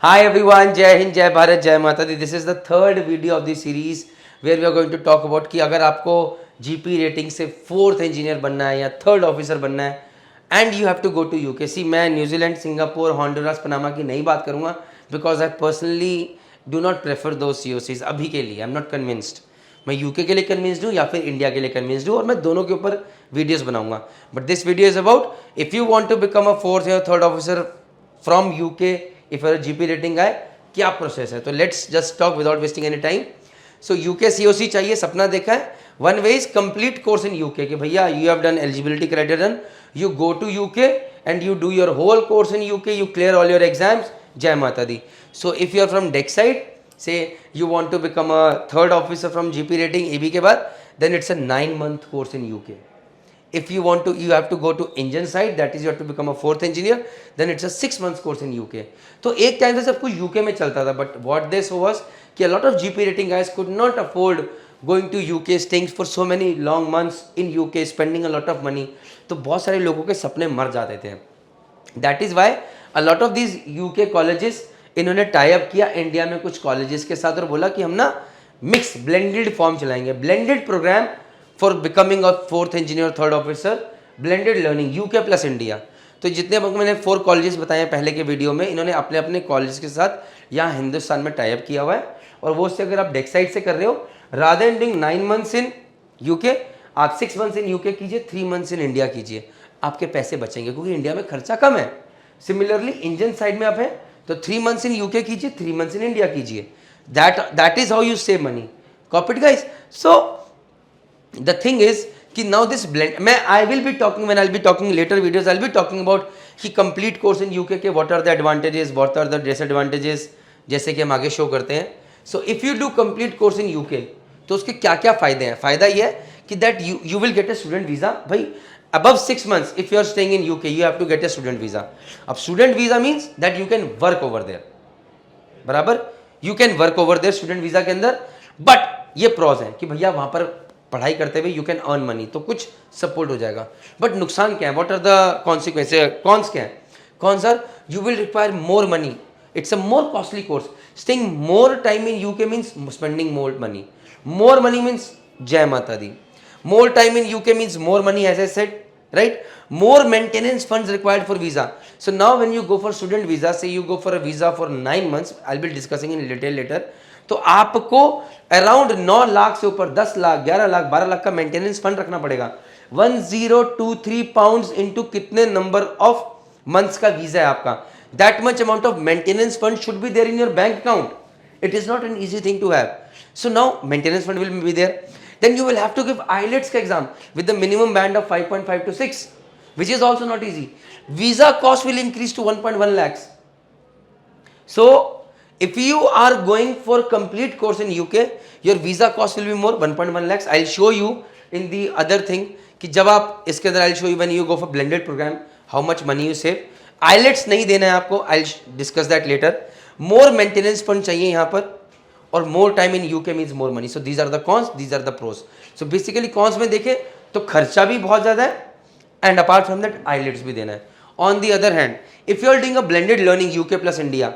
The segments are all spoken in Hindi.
Hi everyone, Jai Hind, Jai Bharat, Jai Mata Di. This is the third video of the series where we are going to talk about कि अगर आपको GP रेटिंग से फोर्थ इंजीनियर बनना है या थर्ड ऑफिसर बनना है and you have to go to UK. See मैं न्यूजीलैंड, सिंगापुर, हॉन्डुरास, पनामा की नहीं बात करूँगा because I personally do not prefer दो COCs अभी के लिए. I am not convinced. मैं यूके के लिए कन्विंस्ड हूँ या फिर इंडिया के लिए कन्विंस्ड हूँ और मैं दोनों के ऊपर वीडियोस बनाऊंगा. But this video is about if you want to become a fourth या third officer from UK if your GP rating आए क्या प्रोसेस है. तो let's just talk without wasting any time. So UK COC चाहिए, सपना देखा है. One way is complete course in UK कि भैया you have done eligibility criteria, you go to UK and you do your whole course in UK, you clear all your exams. जय माता दी. So if you are from deck side, say you want to become a third officer from GP rating AB के बाद, then it's a 9-month course in UK. If you want to, you have to go to engine side, that is you have to become a fourth engineer, then it's a 6 months course in UK. तो एक टाइम से सब कुछ UK में चलता था, but what they saw was कि a lot of GP rating guys could not afford going to UK, staying for so many long months in UK, spending a lot of money. तो बहुत सारे लोगों के सपने मर जाते थे. That is why a lot of these UK colleges इन्होंने टाई अप किया इंडिया में कुछ कॉलेजेस के साथ और बोला कि हम ना मिक्स ब्लेंडेड फॉर्म चलाएंगे, blended programme for becoming a fourth engineer, third officer, blended learning UK plus India. तो जितने मैंने 4 कॉलेजेस बताए हैं पहले के वीडियो में, इन्होंने अपने अपने कॉलेज के साथ यहाँ हिंदुस्तान में टाई अप किया हुआ है. और वो उससे अगर आप डेक साइड से कर रहे हो, rather than doing 9 months in UK, आप 6 months इन यूके कीजिए, 3 months इन इंडिया कीजिए. आपके पैसे बचेंगे क्योंकि इंडिया में खर्चा कम है. सिमिलरली इंडियन साइड में आप हैं तो 3 months इन यूके कीजिए, 3 months इन इंडिया कीजिए. That is how you save money. Copy it guys. So the thing is कि now this blend, मैं I will be talking, when I'll be talking later videos, I'll be talking about कि complete course in UK के what are the advantages, what are the disadvantages, जैसे कि हम आगे शो करते हैं. So if you do complete course in UK तो उसके क्या क्या फ़ायदे हैं. फ़ायदा ये है कि that you will get a student visa. भाई above 6 months if you are staying in UK you have to get a student visa. अब student visa means that you can work over there, बराबर, you can work over there student visa के अंदर. बट ये प्रॉज है कि भैया वहाँ पर पढ़ाई करते हुए यू कैन अर्न मनी, तो कुछ सपोर्ट हो जाएगा. बट नुकसान क्या है, व्हाट आर द कॉन्सिक्वेंसेस, कॉन्स क्या है. कौन sir, you will require more money, it's a more costly course. Staying more time in UK means spending more money. More money means जय माता दी. More time in UK means more money, as I said, right? More maintenance funds required for visa. So now when you go for student visa, say you go for a visa for 9 months, I'll be discussing in detail later, तो आपको अराउंड 9 लाख से ऊपर 10 लाख, 11 लाख, 12 लाख का मेंटेनेंस फंड रखना पड़ेगा. 1023 पाउंड्स इंटू कितने नंबर ऑफ मंथ्स का वीजा है आपका, that much amount of maintenance fund should be there in your bank account. It is not an easy thing to have. So now maintenance fund will be there. Then you will have to give IELTS का exam with the minimum band of 5.5 to 6, which is also not easy. Visa cost will increase to 1.1 lakhs. So if you are going for complete course in UK, your visa cost will be more, 1.1 lakhs. I'll show you in the other thing कि जब आप इसके अंदर, I'll show you when you go for blended program how much money you save. IELTS नहीं देना है आपको, I'll discuss that later. More maintenance fund चाहिए यहाँ पर, और more time in UK means more money. So these are the cons, these are the pros. So basically cons में देखें तो खर्चा भी बहुत ज़्यादा है, and apart from that IELTS भी देना है. On the other hand, if you are doing a blended learning UK plus India,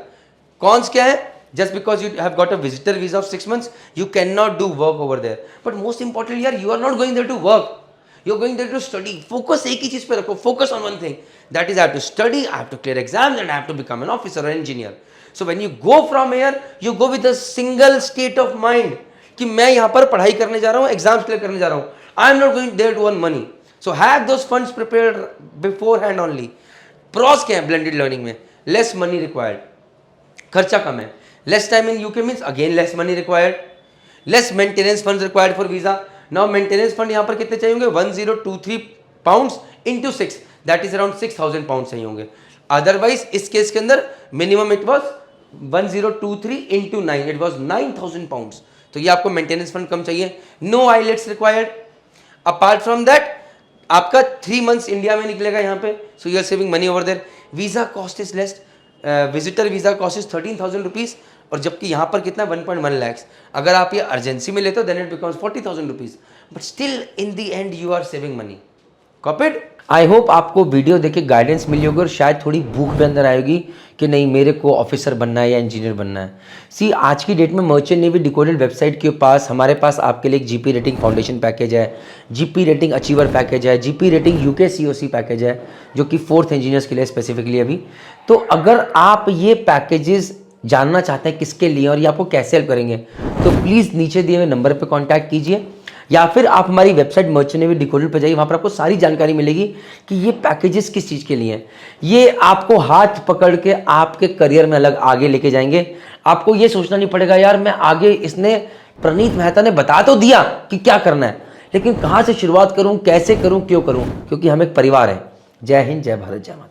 cons क्या है, just because you have got a visitor visa of 6 months you cannot do work over there. But most importantly यार, you are not going there to work, you are going there to study. Focus एक ही चीज़ पे रखो, focus on one thing, that is I have to study, I have to clear exams and I have to become an officer or engineer. So when you go from here, you go with a single state of mind कि मैं यहाँ पर पढ़ाई करने जा रहा हूँ, एग्जाम्स क्लियर करने जा रहा हूँ. I am not going there to earn money. So have those funds prepared beforehand only. Pros क्या है blended learning में, less money required, खर्चा कम है. Less time in UK means again less money required. Less maintenance funds required for visa. Now maintenance fund यहाँ पर कितने चाहिए होंगे, 1023 pounds into 6, that is around 6000 pounds चाहिए होंगे. Otherwise इस केस के अंदर minimum it was 1023 into 9, it was 9000 pounds. तो ये आपको मेंटेनेंस फंड कम चाहिए. No IELTS required. Apart from that आपका 3 months इंडिया में निकलेगा यहाँ पे, so you are saving money over there. Visa cost is less, visitor visa cost is 13,000 rupees, और जबकि यहाँ पर कितना 1.1 lakhs. अगर आप ये अर्जेंसी में लेते हो then it becomes 40,000 rupees, but still in the end you are saving money. Copied. I hope आपको वीडियो देख के गाइडेंस मिली होगी और शायद थोड़ी भूख भी अंदर आएगी कि नहीं मेरे को ऑफिसर बनना है या इंजीनियर बनना है। सी आज की डेट में मर्चेंट नेवी डिकोडेड वेबसाइट के पास हमारे पास आपके लिए एक जीपी रेटिंग फाउंडेशन पैकेज है, जीपी रेटिंग अचीवर पैकेज है, GP rating UK COC package है जो कि 4th इंजीनियर्स के लिए स्पेसिफिकली अभी। तो अगर आप ये पैकेजेस जानना चाहते हैं किसके लिए और ये आपको कैसे हेल्प करेंगे तो प्लीज़ नीचे दिए हुए नंबर पर कॉन्टैक्ट कीजिए या फिर आप हमारी वेबसाइट मर्चेंट नेवी डिकोडेड पर जाइए, वहाँ पर आपको सारी जानकारी मिलेगी कि ये पैकेजेस किस चीज़ के लिए हैं। ये आपको हाथ पकड़ के आपके करियर में अलग आगे लेके जाएंगे। आपको ये सोचना नहीं पड़ेगा यार मैं आगे, इसने प्रणीत मेहता ने बता तो दिया कि क्या करना है, लेकिन कहाँ से शुरुआत करूँ, कैसे करूँ, क्यों करूँ, क्योंकि हम एक परिवार है। जय हिंद, जय भारत, जय माता।